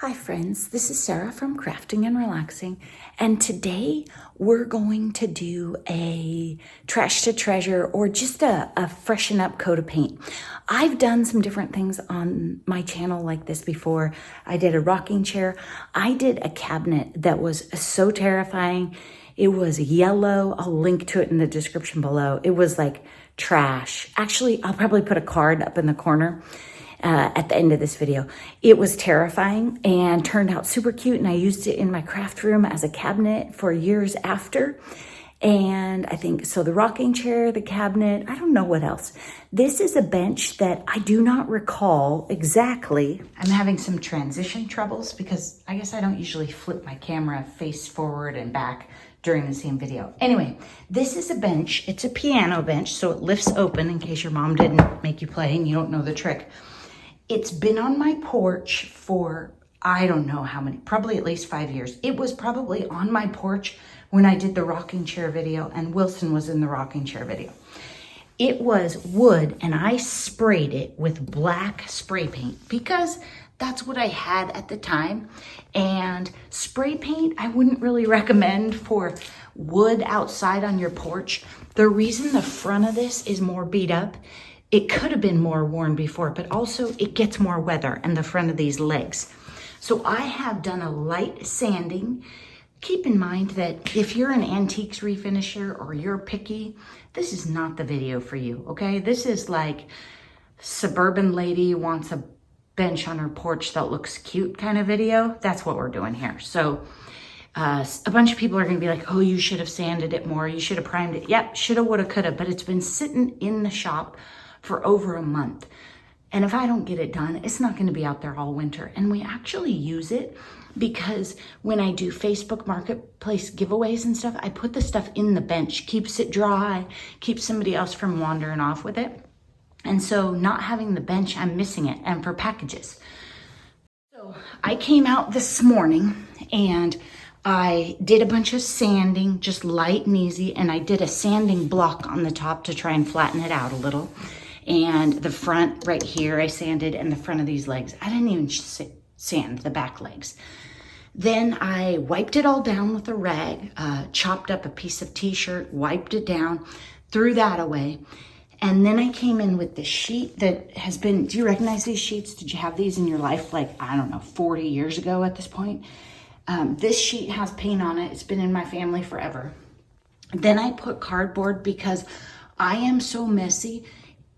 Hi friends, this is Sarah from Crafting and Relaxing, and today we're going to do a trash to treasure or just a freshen up coat of paint. I've done some different things on my channel like this before. I did a rocking chair. I did a cabinet that was so terrifying. It was yellow. I'll link to it in the description below. It was like trash. Actually, I'll probably put a card up in the corner at the end of this video. It was terrifying and turned out super cute, and I used it in my craft room as a cabinet for years after. And I think, so the rocking chair, the cabinet, I don't know what else. This is a bench that I do not recall exactly. I'm having some transition troubles because I guess I don't usually flip my camera face forward and back during the same video. Anyway, this is a bench. It's a piano bench, so it lifts open in case your mom didn't make you play and you don't know the trick. It's been on my porch for, I don't know how many, probably at least 5 years. It was probably on my porch when I did the rocking chair video, and Wilson was in the rocking chair video. It was wood, and I sprayed it with black spray paint because that's what I had at the time. And spray paint, I wouldn't really recommend for wood outside on your porch. The reason the front of this is more beat up, it could have been more worn before, but also it gets more weather in the front of these legs. So I have done a light sanding. Keep in mind that if you're an antiques refinisher or you're picky, this is not the video for you, okay? This is like suburban lady wants a bench on her porch that looks cute kind of video. That's what we're doing here. So a bunch of people are gonna be like, oh, you should have sanded it more. You should have primed it. Yep, shoulda, woulda, coulda, but it's been sitting in the shop for over a month. And if I don't get it done, it's not gonna be out there all winter. And we actually use it because when I do Facebook Marketplace giveaways and stuff, I put the stuff in the bench, keeps it dry, keeps somebody else from wandering off with it. And so not having the bench, I'm missing it, and for packages. So I came out this morning and I did a bunch of sanding, just light and easy, and I did a sanding block on the top to try and flatten it out a little. And the front right here, I sanded, and the front of these legs. I didn't even sand the back legs. Then I wiped it all down with a rag, chopped up a piece of t-shirt, wiped it down, threw that away. And then I came in with the sheet that has been, do you recognize these sheets? Did you have these in your life like, I don't know, 40 years ago at this point? This sheet has paint on it. It's been in my family forever. Then I put cardboard because I am so messy.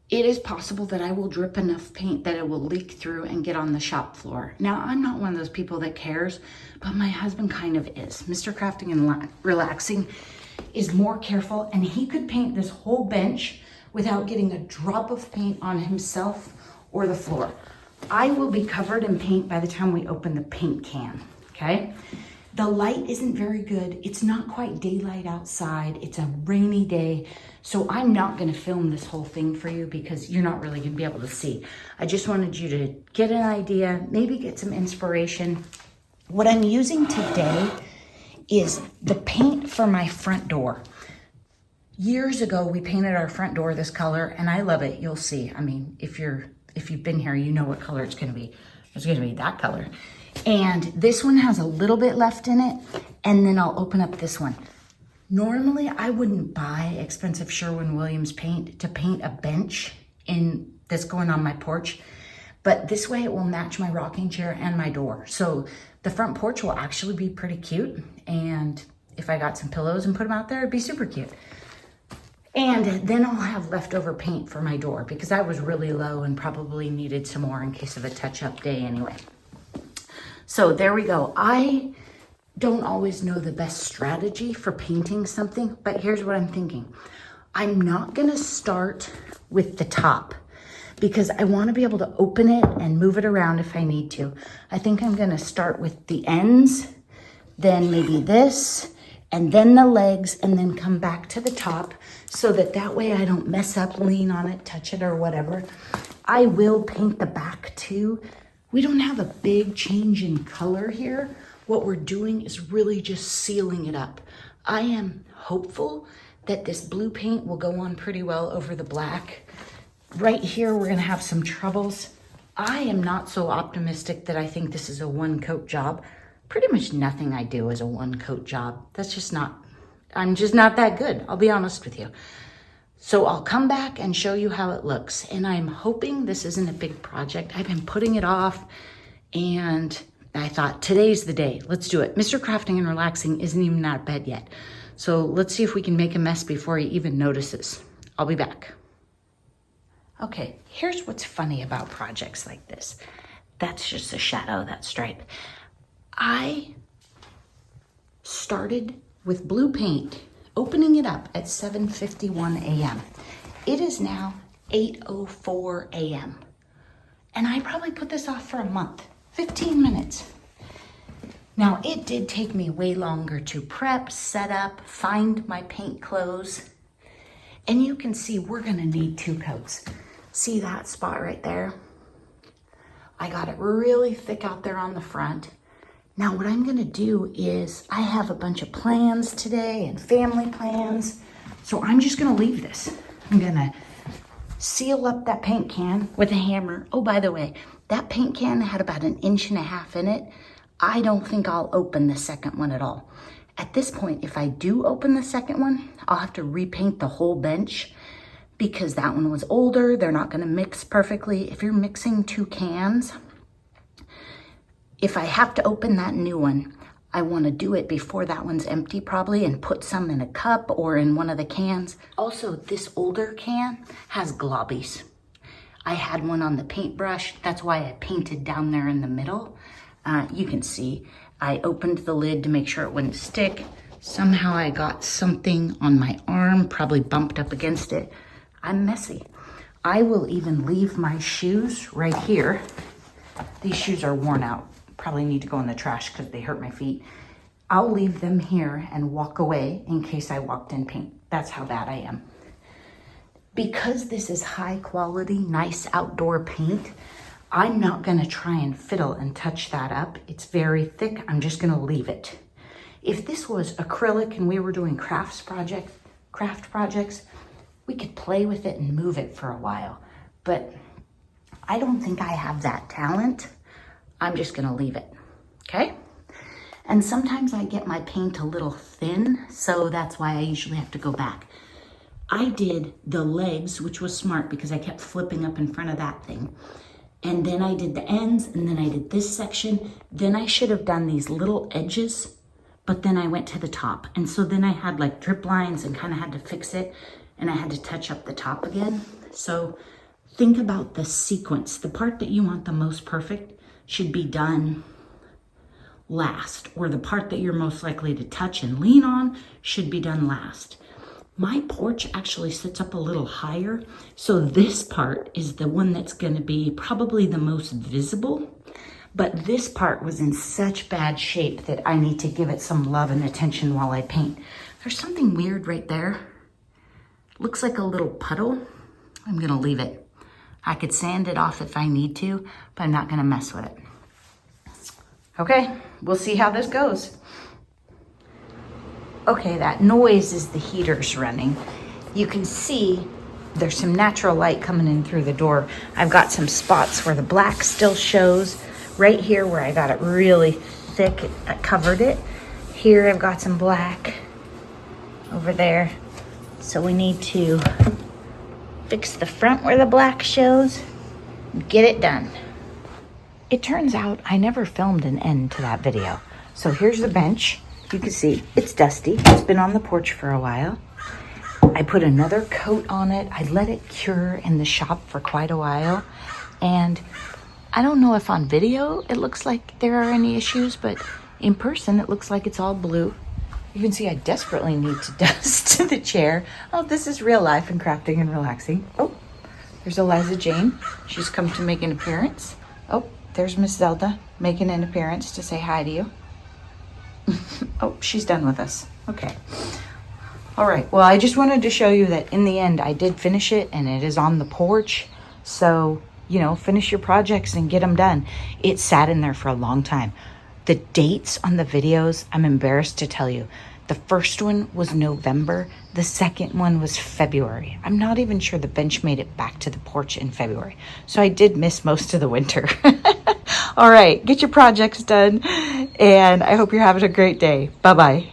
It is possible that I will drip enough paint that it will leak through and get on the shop floor. Now, I'm not one of those people that cares, but my husband kind of is. Mr. Crafting and Relaxing is more careful, and he could paint this whole bench without getting a drop of paint on himself or the floor. I will be covered in paint by the time we open the paint can, okay? The light isn't very good. It's not quite daylight outside. It's a rainy day. So I'm not gonna film this whole thing for you because you're not really gonna be able to see. I just wanted you to get an idea, maybe get some inspiration. What I'm using today is the paint for my front door. Years ago, we painted our front door this color, and I love it. You'll see. I mean, if you've been here, you know what color it's gonna be. It's gonna be that color. And this one has a little bit left in it, and then I'll open up this one. Normally, I wouldn't buy expensive Sherwin-Williams paint to paint a bench in that's going on my porch, but this way it will match my rocking chair and my door. So the front porch will actually be pretty cute, and if I got some pillows and put them out there, it'd be super cute. And then I'll have leftover paint for my door because I was really low and probably needed some more in case of a touch-up day anyway. So there we go. I don't always know the best strategy for painting something, but here's what I'm thinking. I'm not gonna start with the top because I wanna be able to open it and move it around if I need to. I think I'm gonna start with the ends, then maybe this, and then the legs, and then come back to the top so that way I don't mess up, lean on it, touch it, or whatever. I will paint the back too. We don't have a big change in color here. What we're doing is really just sealing it up. I am hopeful that this blue paint will go on pretty well over the black. Right here, we're gonna have some troubles. I am not so optimistic that I think this is a one coat job. Pretty much nothing I do is a one coat job. I'm just not that good. I'll be honest with you. So I'll come back and show you how it looks. And I'm hoping this isn't a big project. I've been putting it off and I thought today's the day. Let's do it. Mr. Crafting and Relaxing isn't even out of bed yet. So let's see if we can make a mess before he even notices. I'll be back. Okay, here's what's funny about projects like this. That's just a shadow, that stripe. I started with blue paint, opening it up at 7:51 a.m. It is now 8:04 a.m. And I probably put this off for a month, 15 minutes. Now, it did take me way longer to prep, set up, find my paint clothes. And you can see we're gonna need 2 coats. See that spot right there? I got it really thick out there on the front. Now what I'm gonna do is, I have a bunch of plans today and family plans. So I'm just gonna leave this. I'm gonna seal up that paint can with a hammer. Oh, by the way, that paint can had about 1.5 inches in it. I don't think I'll open the second one at all. At this point, if I do open the second one, I'll have to repaint the whole bench because that one was older. They're not gonna mix perfectly. If you're mixing 2 cans, if I have to open that new one, I wanna do it before that one's empty probably and put some in a cup or in one of the cans. Also, this older can has globbies. I had one on the paintbrush. That's why I painted down there in the middle. You can see, I opened the lid to make sure it wouldn't stick. Somehow I got something on my arm, probably bumped up against it. I'm messy. I will even leave my shoes right here. These shoes are worn out. Probably need to go in the trash because they hurt my feet. I'll leave them here and walk away in case I walked in paint. That's how bad I am. Because this is high quality, nice outdoor paint, I'm not gonna try and fiddle and touch that up. It's very thick, I'm just gonna leave it. If this was acrylic and we were doing craft projects, we could play with it and move it for a while. But I don't think I have that talent. I'm just gonna leave it, okay? And sometimes I get my paint a little thin, so that's why I usually have to go back. I did the legs, which was smart because I kept flipping up in front of that thing. And then I did the ends, and then I did this section. Then I should have done these little edges, but then I went to the top. And so then I had like drip lines and kind of had to fix it, and I had to touch up the top again. So think about the sequence. The part that you want the most perfect should be done last, or the part that you're most likely to touch and lean on should be done last. My porch actually sits up a little higher, so this part is the one that's gonna be probably the most visible, but this part was in such bad shape that I need to give it some love and attention while I paint. There's something weird right there. Looks like a little puddle. I'm gonna leave it. I could sand it off if I need to, but I'm not gonna mess with it. Okay, we'll see how this goes. Okay, that noise is the heaters running. You can see there's some natural light coming in through the door. I've got some spots where the black still shows. Right here where I got it really thick, I covered it. Here I've got some black over there. So we need to fix the front where the black shows, get it done. It turns out I never filmed an end to that video. So here's the bench. You can see it's dusty. It's been on the porch for a while. I put another coat on it. I let it cure in the shop for quite a while. And I don't know if on video it looks like there are any issues, but in person it looks like it's all blue. You can see I desperately need to dust the chair. Oh, this is real life and crafting and relaxing. Oh, there's Eliza Jane. She's come to make an appearance. Oh, there's Miss Zelda making an appearance to say hi to you. Oh, she's done with us. Okay. All right. Well, I just wanted to show you that in the end, I did finish it and it is on the porch. So, you know, finish your projects and get them done. It sat in there for a long time. The dates on the videos, I'm embarrassed to tell you, The first one was November. The second one was February. I'm not even sure the bench made it back to the porch in February. So I did miss most of the winter. All right, get your projects done. And I hope you're having a great day. Bye-bye.